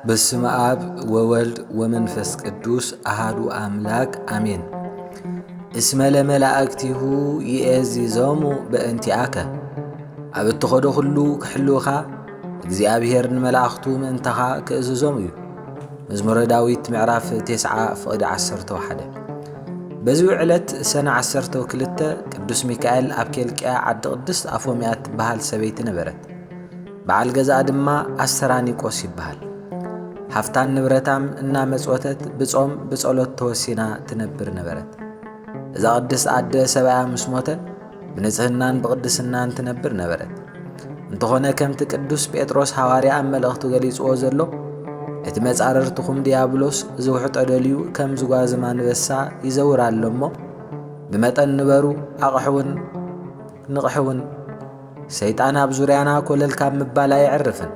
በስመ አብ ወወልድ ወመንፈስ ቅዱስ አሃዱ አምላክ አሜን። እስመ ለመላእክቲሁ ይእዝዞሙ በእንቲአከ ኣብ እትኸዶ ሁሉ ክሕልውኻ እግዚአብሔር ንመላእኽቱ ምእንተኻ ክእዝዞም እዩ። መዝሙረ ዳዊት ምዕራፍ 9:11። በዚሁ ዕለት ሰነ 12 ቅዱስ ሚካኤል ኣብ ኬልቅያ ዓዲ ቅድስት አፎምያ ትበሃል ሰበይቲ ነበረት። በዓል ገዛ ድማ አስተራኒቆስ ይበሃል። ሃፍታን ንብረታም እና መጽወተት ብጾም ብጸሎት ተወሲና ትነብር ነበረት። እዛ ቅድስት አደ ሰብያ ምስ ሞተ ብንጽህናን ብቅድስናን ትነብር ነበረት። እንተኾነ ከምቲ ቅዱስ ጴጥሮስ ሐዋርያ ኣብ መልእኽቱ ገሊጽዎ ዘሎ እቲ መጻረርትኹም ዲያብሎስ ዝውሕጦ ደልዩ ከም ዝጓዝማ አንበሳ ይዘውር ኣሎ እሞ ብመጠን ንበሩ ኣቕሕውን ንቕሕውን ሰይጣን ኣብ ዙርያና ኮለል ካብ ምባል ኣይዕርፍን።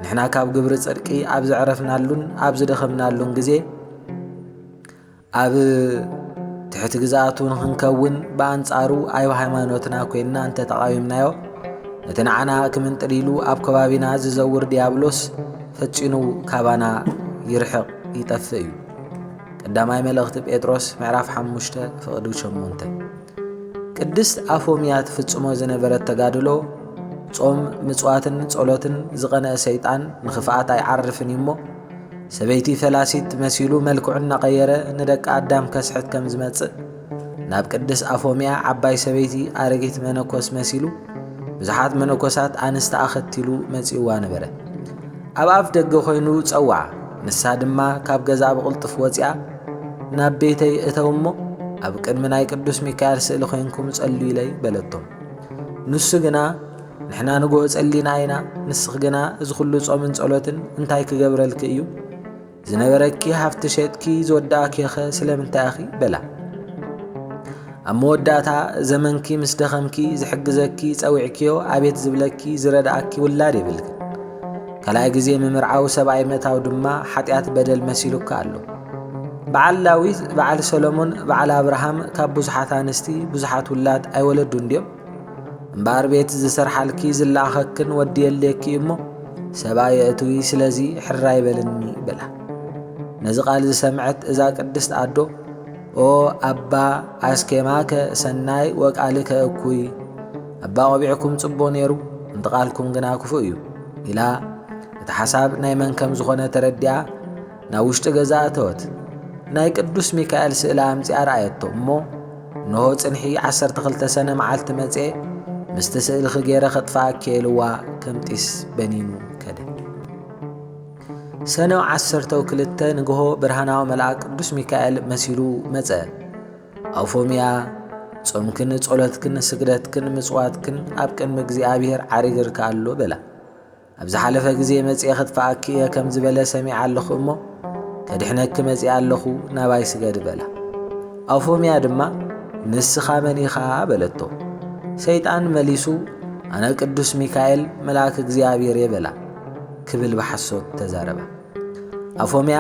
ንሕና ካብ ግብሪ ጽድቂ ኣብ ዝዕረፍናሉን ኣብ ዝደኸምናሉን ጊዜ ኣብ ትሕቲ ግዛኣቱ ንኽንከውን ብኣንጻሩ ኣይብ ሃይማኖትና ኮይንና እንተተቃዊምናዮ ነቲ ንዓና ክምንጥል ኢሉ ኣብ ከባቢና ዝዘውር ዲያብሎስ ፈጺኑ ካባና ይርሕቕ ይጠፍእ እዩ። ቀዳማይ መልእኽቲ ጴጥሮስ ምዕራፍ 5:8። ቅድስት አፎምያ ትፍጽሞ ዝነበረት ተጋድሎ ጾም ምጽዋትን ጸሎትን ዝቐነአ ሰይጣን ንኽፍኣት ኣይዓርፍን እሞ ሰበይቲ ፈላሲት መሲሉ መልክዑን እናቐየረ ንደቂ ኣዳም ከስሕት ከም ዝመጽእ ናብ ቅድስት አፎምያ ዓባይ ሰበይቲ ኣረጊት መነኮስ መሲሉ ብዙሓት መነኮሳት ኣንስቲ ኣኸቲሉ መጺእዋ ነበረ። ኣብ ኣፍ ደገ ኾይኑ ጸዋዓ። ንሳ ድማ ካብ ገዛ ብቕልጥፍ ወፂኣ ናብ ቤተይ እተው እሞ ኣብ ቅድሚ ናይ ቅዱስ ሚካኤል ስእሊ ኾይንኩም ጸልዩ ኢለይ በለቶም። ንሱ ግና ንሕና ንጎሆ ጸሊና ኢና፣ ንስኽ ግና እዚ ኩሉ ጾምን ጸሎትን እንታይ ክገብረልኪ እዩ? ዝነበረኪ ሃፍቲ ሸጥኪ ዝወዳእኪ ኸ ስለምንታይ ኣኺ በላ። ኣብ መወዳእታ ዘመንኪ ምስ ደኸምኪ ዝሕግዘኪ ጸዊዕክዮ ኣቤት ዝብለኪ ዝረዳእኪ ውላድ የብልክን። ካልኣይ ጊዜ ምምርዓው ሰብኣይ ምእታው ድማ ሓጢኣት በደል መሲሉካ ኣሎ። በዓል ዳዊት፣ በዓል ሰሎሞን፣ በዓል አብርሃም ካብ ብዙሓት ኣንስቲ ብዙሓት ውላድ ኣይወለዱ እንድዮም? እምበር ቤት ዝሰርሓልኪ ዝለኣኸክን ወዲ የልየኪ እሞ ሰብኣይ እትዊ ስለዚ ሕራ ይበልኒ በላ። ነዚ ቓል ዝሰምዐት እዛ ቅድስት ኣዶ ኦ ኣባ ኣስኬማከ ሰናይ ወቃልከ እኩይ፣ ኣባ ቆቢዕኩም ጽቦ ነይሩ እንትቓልኩም ግና ክፉእ እዩ ኢላ እቲ ሓሳብ ናይ መን ከም ዝኾነ ተረዲኣ ናብ ውሽጢ ገዛ እተወት። ናይ ቅዱስ ሚካኤል ስእሊ ኣምፂኣ ረኣየቶ እሞ እንሆ ጽንሒ 12 ሰነ መዓልቲ መጽአ ምስቲ ስእሊ ኽገይረ ኸጥፍኣኪ ኢልዋ ከም ጢስ በኒኑ ከደ። ሰነ 12 ንግሆ ብርሃናዊ መልአክ ቅዱስ ሚካኤል መሲሉ መጽአ። አፎምያ ጾምክን ጸሎትክን ስግደትክን ምጽዋትክን ኣብ ቅድሚ እግዚኣብሔር ዓሪግርካ ኣሎ በላ። ኣብ ዝሓለፈ ጊዜ መጽአ ኽጥፍኣኪ እየ ከም ዝበለ ሰሚዐ ኣለኹ እሞ ከድሕነኪ መጽአ ኣለኹ ናባይ ስገድ በላ። አፎምያ ድማ ንስኻ መን ኢኻ በለቶ። ሰይጣን መሊሱ ኣነ ቅዱስ ሚካኤል መልአክ እግዚኣብሔር የበላ ክብል ብሓሶት ተዛረባ። አፎምያ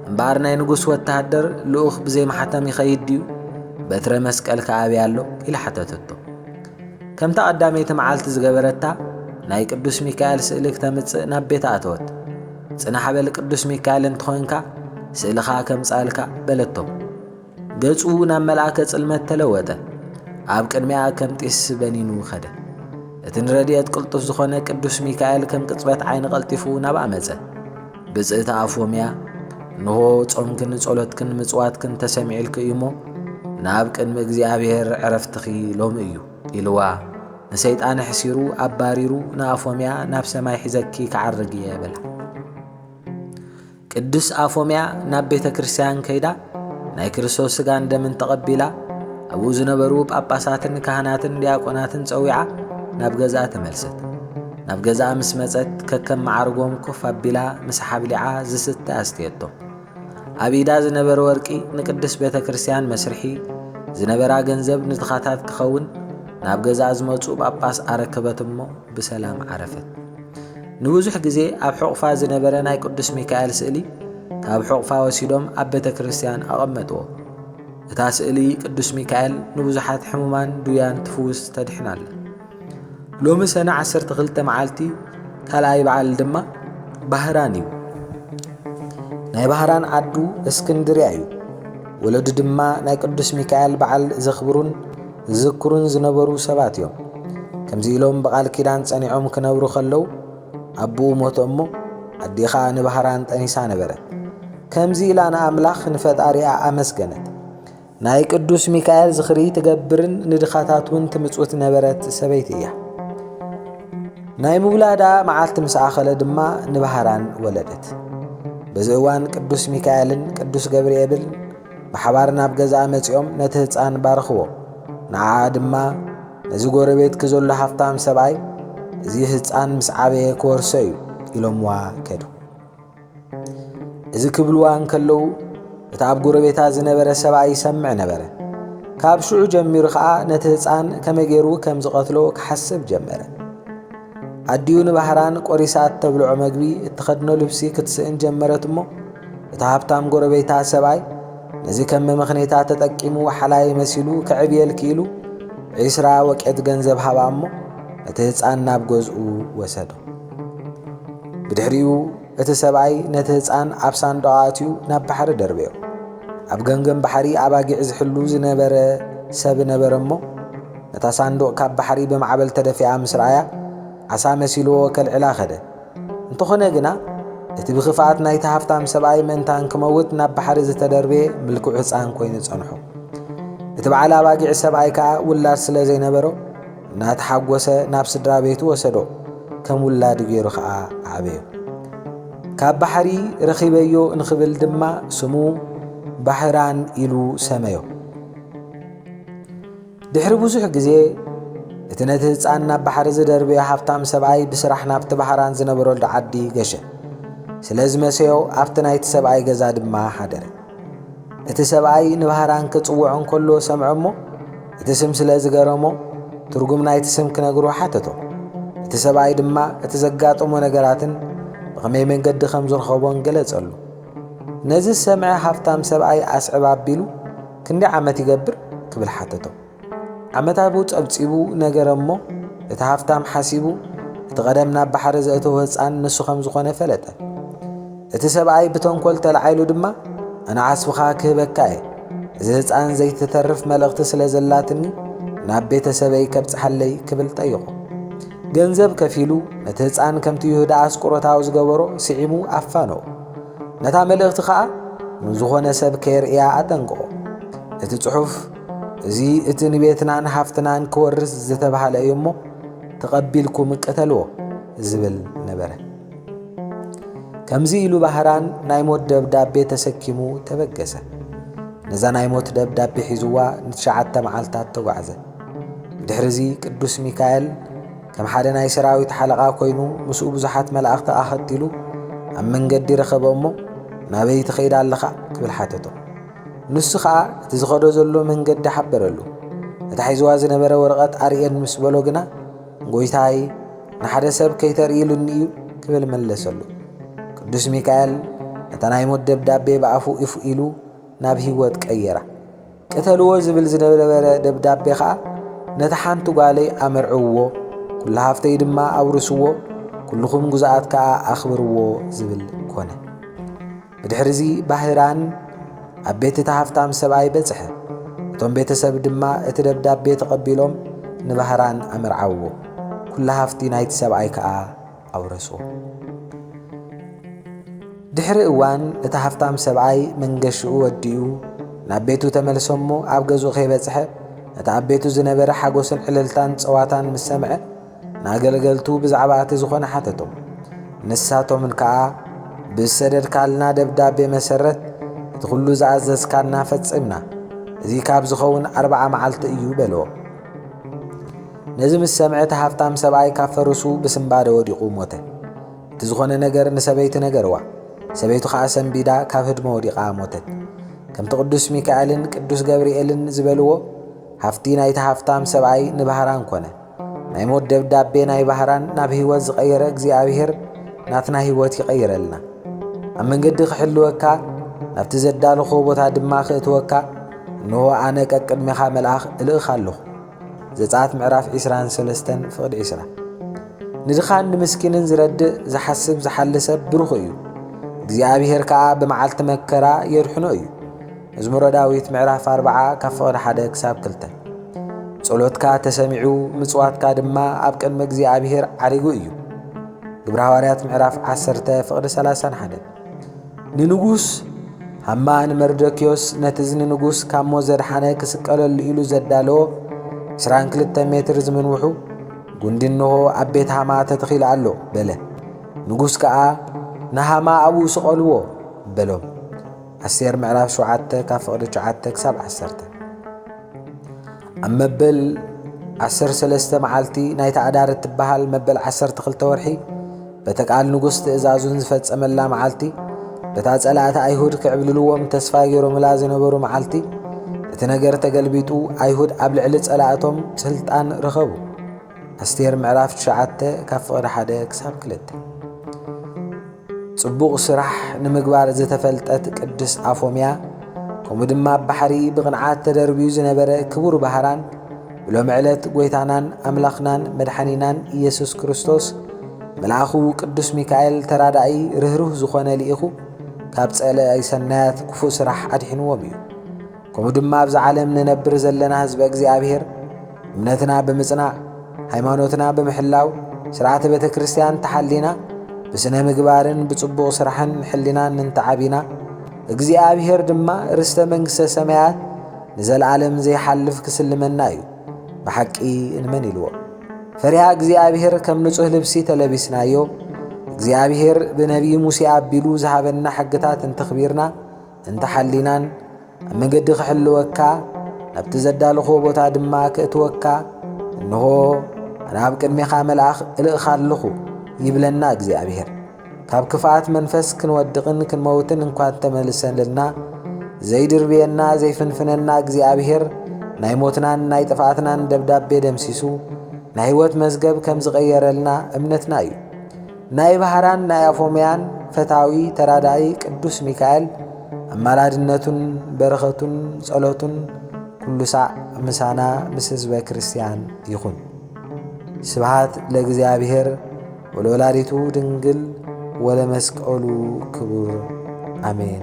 እምበር ናይ ንጉሥ ወታደር ልኡኽ ብዘይ ማሕተም ይኸይድ ድዩ? በትረ መስቀል ከኣብያ ኣሎ ኢላ ሓተተቶ። ከምታ ቀዳመይቲ መዓልቲ ዝገበረታ ናይ ቅዱስ ሚካኤል ስእሊ ክተምጽእ ናብ ቤታ ኣተወት። ጽናሕ በል ቅዱስ ሚካኤል እንተኾንካ ስእልኻ ከምጻልካ በለቶም። ገጹ ናብ መልአከ ጽልመት ተለወጠ። ኣብ ቅድሚያ ከም ጢስ በኒኑ ኸደ። እቲ ንረድኤት ቅልጡፍ ዝኾነ ቅዱስ ሚካኤል ከም ቅጽበት ዓይኒ ቐልጢፉ ናብኣ መጸ። ብጽእቲ አፎምያ እንሆ ጾምክን ጸሎትክን ምጽዋትክን ተሰሚዒልኪ እዩ እሞ ናብ ቅድሚ እግዚኣብሔር ዕረፍትኺ ሎሚ እዩ ኢልዋ ንሰይጣን ሕሲሩ ኣባሪሩ ንአፎምያ ናብ ሰማይ ሒዘኪ ክዓርግ እየ በላ። ቅዱስ አፎምያ ናብ ቤተ ክርስቲያን ከይዳ ናይ ክርስቶስ ሥጋን ደምን ተቐቢላ ኣብኡ ዝነበሩ ጳጳሳትን ካህናትን ዲያቆናትን ጸዊዓ ናብ ገዛ ተመልሰት። ናብ ገዛ ምስ መጸት ከከም መዓርጎም ኮፍ ኣቢላ ምስ ሓብሊዓ ዝስተ ኣስትየቶም። ኣብ ኢዳ ዝነበረ ወርቂ ንቅድስ ቤተ ክርስቲያን መስርሒ ዝነበራ ገንዘብ ንትኻታት ክኸውን ናብ ገዛ ዝመጹ ጳጳስ ኣረከበት እሞ ብሰላም ዓረፈት። ንብዙሕ ጊዜ ኣብ ሕቑፋ ዝነበረ ናይ ቅዱስ ሚካኤል ስእሊ ካብ ሕቑፋ ወሲዶም ኣብ ቤተ ክርስቲያን ኣቐመጥዎ። እታ ስእሊ ቅዱስ ሚካኤል ንብዙሓት ሕሙማን ዱያን ትፍውስ ተድሕናለ። ሎሚ ሰነ 12 መዓልቲ ካልኣይ በዓል ድማ ባህራን እዩ። ናይ ባህራን ዓዱ እስክንድርያ እዩ ወለዱ ድማ ናይ ቅዱስ ሚካኤል በዓል ዘኽብሩን ዝዝክሩን ዝነበሩ ሰባት እዮም ከምዚ ኢሎም በቃል ኪዳን ጸኒዖም ክነብሩ ከለው አቡኡ ሞቶ እሞ አዲኻ ንባህራን ጠኒሳ ነበረት ከምዚ ኢላ ንኣምላኽ ንፈጣሪኣ ኣመስገነት ናይ ቅዱስ ሚካኤል ዝኽሪ ትገብርን ንድኻታት እውን ትምጽውት ነበረት ሰበይቲ እያ ናይ ምውላዳ መዓልቲ ምስ ኣኸለ ድማ ንባህራን ወለደት በዚ እዋን ቅዱስ ሚካኤልን ቅዱስ ገብርኤልን ብሓባር ናብ ገዛ መጺኦም ነቲ ህፃን ባረኽዎ ንዓ ድማ ነዚ ጎረቤት ክዘሎ ሃፍታም ሰብኣይ እዚ ህፃን ምስ ዓበየ ክወርሶ እዩ ኢሎምዋ ከዱ እዚ ክብልዋ እንከለዉ እቲ ኣብ ጎረቤታ ዝነበረ ሰብኣይ ይሰምዕ ነበረ ካብ ሽዑ ጀሚሩ ከዓ ነቲ ህፃን ከመይ ገይሩ ከም ዝቐትሎ ክሓስብ ጀመረ ኣዲኡ ንባህራን ቆሪሳት ተብልዖ መግቢ እትኸድኖ ልብሲ ክትስእን ጀመረት እሞ እቲ ሃብታም ጎረቤታ ሰብኣይ ነዚ ከም መምኽኔታ ተጠቂሙ ሓላይ መሲሉ ክዕብየል ክኢሉ 20 ወቄት ገንዘብ ሃባ እሞ እቲ ህፃን ናብ ገዝኡ ወሰዶ ብድሕሪኡ እቲ ሰብኣይ ነቲ ህፃን ኣብ ሳንዱቕ ኣትዩ ናብ ባሕሪ ደርበዮ ኣብ ገምገም ባሕሪ ኣባጊዕ ዝሕሉ ዝነበረ ሰብ ነበረ እሞ ነታ ሳንዱቕ ካብ ባሕሪ ብማዕበል ተደፊኣ ምስ ረኣያ ዓሳ መሲልዎ ከልዕላ ኸደ እንተኾነ ግና እቲ ብኽፍኣት ናይቲ ሃፍታም ሰብኣይ ምእንታን ክመውት ናብ ባሕሪ ዝተደርበየ ምልኩዕ ህፃን ኮይኑ ጸንሑ እቲ በዓል ኣባጊዕ ሰብኣይ ከዓ ውላድ ስለ ዘይነበሮ እናተሓጐሰ ናብ ስድራ ቤቱ ወሰዶ ከም ውላድ ገይሩ ከዓ ዓበዮ ካብ ባሕሪ ረኺበዮ እንኽብል ድማ ስሙ ባህራን ኢሉ ሰመዮ ድሕሪ ብዙሕ ግዜ እቲ ነቲ ህፃን ናብ ባሕሪ ዝደርበዮ ሃፍታም ሰብኣይ ብስራሕ ናብቲ ባህራን ዝነበረሉ ዓዲ ገሸ ስለ ዝመሰዮ ኣብቲ ናይቲ ሰብኣይ ገዛ ድማ ሓደረ እቲ ሰብኣይ ንባህራን ክጽውዖ እንከሎ ሰምዖ እሞ እቲ ስም ስለ ዝገረሞ ትርጉም ናይቲ ስም ክነግሮ ሓተቶ እቲ ሰብኣይ ድማ እቲ ዘጋጠሞ ነገራትን ብኸመይ መንገዲ ከም ዝረኸቦን ገለጸሉ ነዚ ሰምዐ ሃፍታም ሰብኣይ ኣስዕብ ኣቢሉ ክንደይ ዓመት ይገብር ክብል ሓተቶ ዓመታቱ ጸብጺቡ ነገረ እሞ እቲ ሃፍታም ሓሲቡ እቲ ቀደም ናብ ባሕሪ ዘእተወ ህፃን ንሱ ከም ዝኾነ ፈለጠ እቲ ሰብኣይ ብተንኰል ተላዓይሉ ድማ ኣነ ዓስብኻ ክህበካ እየ እዚ ህፃን ዘይትተርፍ መልእኽቲ ስለ ዘላትኒ ናብ ቤተሰበይ ከብፅሓለይ ክብል ጠይቖ ገንዘብ ከፊሉ ነቲ ህፃን ከምቲ ይሁዳ ኣስቆሮታዊ ዝገበሮ ስዒሙ ኣፋነዎ ነታ መልእኽቲ ከዓ ንዝኾነ ሰብ ከየርእያ ኣጠንቅቖ እቲ ጽሑፍ እዚ እቲ ንቤትናን ሃፍትናን ክወርስ ዝተባሃለ እዩ እሞ ተቐቢልኩም እቀተልዎ ዝብል ነበረ ከምዚ ኢሉ ባህራን ናይ ሞት ደብዳቤ ተሰኪሙ ተበገሰ ነዛ ናይ ሞት ደብዳቤ ሒዝዋ ንትሽዓተ መዓልታት ተጓዕዘ ድሕሪዚ ቅዱስ ሚካኤል ከም ሓደ ናይ ሰራዊት ሓለቓ ኮይኑ ምስኡ ብዙሓት መላእኽቲ ኣኸቲሉ ኣብ መንገዲ ረኸበ እሞ ናበይ ትኸይዳ ኣለኻ ክብል ሓተቶ ንሱ ከዓ እቲ ዝኸዶ ዘሎ መንገዲ ሓበረሉ እቲ ሒዝዋ ዝነበረ ወረቐት ኣርየን ምስ በሎ ግና ጎይታይ ንሓደ ሰብ ከይተርእይሉኒ እዩ ክብል መለሰሉ ቅዱስ ሚካኤል ነታ ናይ ሞት ደብዳቤ ብኣፉ ኢፉ ኢሉ ናብ ህይወት ቀየራ ቅተልዎ ዝብል ዝነበረ ደብዳቤ ከዓ ነታ ሓንቲ ጓለይ ኣመርዕዎ ኩሉ ሃፍተይ ድማ ኣውርስዎ ኩልኹም ጉዛኣት ከዓ ኣኽብርዎ ዝብል ኮነ ብድሕሪዚ ባህራን ኣብ ቤት እቲ ሃፍታም ሰብኣይ በጽሐ እቶም ቤተሰብ ድማ እቲ ደብዳቤ ተቐቢሎም ንባህራን ኣመርዓዎ ኩሉ ሃፍቲ ናይቲ ሰብኣይ ከዓ ኣውረስዎ ድሕሪ እዋን እቲ ሃፍታም ሰብኣይ መንገሽኡ ወዲኡ ናብ ቤቱ ተመልሶ እሞ ኣብ ገዝኡ ከይበጽሐ እቲ ኣብ ቤቱ ዝነበረ ሓጎስን ዕልልታን ፀዋታን ምስ ሰምዐ ናገልገልቱ ብዛዕባ እቲ ዝኾነ ሓተቶም ንሳቶምን ከዓ ብሰደድካልና ደብዳቤ መሰረት እቲ ኩሉ ዝኣዘዝካና ፈጽምና እዚ ካብ ዝኸውን 40 መዓልቲ እዩ በልዎ ነዚ ምስ ሰምዐ እቲ ሃፍታም ሰብኣይ ካብ ፈርሱ ብስምባደ ወዲቑ ሞተ እቲ ዝኾነ ነገር ንሰበይቲ ነገርዋ ሰበይቱ ከዓ ሰንቢዳ ካብ ህድሞ ወዲቓ ሞተት ከምቲ ቅዱስ ሚካኤልን ቅዱስ ገብርኤልን ዝበልዎ ሃፍቲ ናይቲ ሃፍታም ሰብኣይ ንባህራን ኮነ ናይ ሞት ደብዳቤ ናይ ባህራን ናብ ህይወት ዝቐየረ እግዚኣብሔር ናትና ህይወት ይቐይረልና ኣብ መንገዲ ክሕልወካ ናብቲ ዘዳልኾ ቦታ ድማ ክእትወካ እንሆ ኣነ ቀቅድሜኻ መልኣኽ እልእኽ ኣለኹ ዘጸአት ምዕራፍ 23 ፍቕዲ 20 ንድኻን ንምስኪንን ዝረድእ ዝሓስብ ዝሓሊ ሰብ ብሩኽ እዩ እግዚአብሔር ከዓ ብመዓልቲ መከራ የድሕኖ እዩ። መዝሙረ ዳዊት ምዕራፍ 40 ካብ ፍቕዲ 1 ክሳብ 2 ጸሎትካ ተሰሚዑ ምጽዋትካ ድማ ኣብ ቅድሚ እግዚአብሔር ዓሪጉ እዩ። ግብረ ሐዋርያት ምዕራፍ 10 ፍቕዲ 31 ንንጉስ ሃማ ንመርዶክዮስ ነቲ ንጉስ ካብ ሞት ዘድሓነ ክስቀለሉ ኢሉ ዘዳለዎ 22 ሜትር ዝምንውሑ ጉንዲ እንሆ ኣብ ቤት ሃማ ተተኺሉ ኣሎ በለ። ንጉስ ከዓ ንሃማ ኣብኡ ስቐልዎ በሎም። ኣስቴር ምዕራፍ 7 ካብ ፍቕዲ 9 ክሳብ 10 ኣብ መበል 13 መዓልቲ ናይቲ ኣዳር እትበሃል መበል 12 ወርሒ በተ ቃል ንጉስ ትእዛዙን ዝፈጸመላ መዓልቲ በታ ጸላእቲ ኣይሁድ ክዕብልልዎም ተስፋ ገይሮምላ ዝነበሩ መዓልቲ እቲ ነገር ተገልቢጡ ኣይሁድ ኣብ ልዕሊ ጸላእቶም ስልጣን ረኸቡ። ኣስቴር ምዕራፍ 9 ካብ ፍቕዲ 1 ክሳብ 2 ጽቡቕ ስራሕ ንምግባር ዝተፈልጠት ቅድስ ኣፎምያ ከምኡ ድማ ባሕሪ ብቕንዓት ተደርቢዩ ዝነበረ ክቡር ባህራን ብሎም ዕለት ጐይታናን ኣምላኽናን መድሓኒናን ኢየሱስ ክርስቶስ መልኣኹ ቅዱስ ሚካኤል ተራዳኢ ርህሩህ ዝኾነ ልኢኹ ካብ ጸላኢ ሰናያት ክፉእ ስራሕ ኣድሒንዎም እዩ። ከምኡ ድማ ኣብዚ ዓለም ንነብር ዘለና ህዝበ እግዚአብሔር እምነትና ብምጽናዕ ሃይማኖትና ብምሕላው ስርዓተ ቤተ ክርስቲያን ተሓሊና ብስነ ምግባርን ብጽቡቕ ስራሕን ሕሊናን እንተዓቢና እግዚአብሔር ድማ ርስተ መንግሥተ ሰማያት ንዘለዓለም ዘይሓልፍ ክስልመና እዩ ብሓቂ እንመን ኢልዎ። ፈሪሃ እግዚአብሔር ከም ንጹህ ልብሲ ተለቢስናዮ እግዚአብሔር ብነቢይ ሙሴ ኣቢሉ ዝሃበና ሕግታት እንተኽቢርና እንተሓሊናን ኣብ መንገዲ ክሕልወካ ናብቲ ዘዳልኾ ቦታ ድማ ክእትወካ እንሆ ኣነ ኣብ ቅድሜኻ መልኣኽ እልእኻ ኣለኹ ይብለና እግዚአብሔር። ካብ ክፍኣት መንፈስ ክንወድቕን ክንመውትን እንኳ ተመልሰልና ዘይድርብየና ዘይፍንፍነና እግዚአብሔር ናይ ሞትናን ናይ ጥፋትናን ደብዳቤ ደምሲሱ ናይ ሕይወት መዝገብ ከም ዝቐየረልና እምነትና እዩ። ናይ ባህራን ናይ ኣፎምያን ፈታዊ ተራዳኢ ቅዱስ ሚካኤል ኣማላድነቱን በረኸቱን ጸሎቱን ኩሉ ሳዕ ምሳና ምስ ህዝበ ክርስቲያን ይኹን። ስብሃት ለእግዚአብሔር ወለወላዲቱ ድንግል ወለመስቀሉ ክቡር አሜን።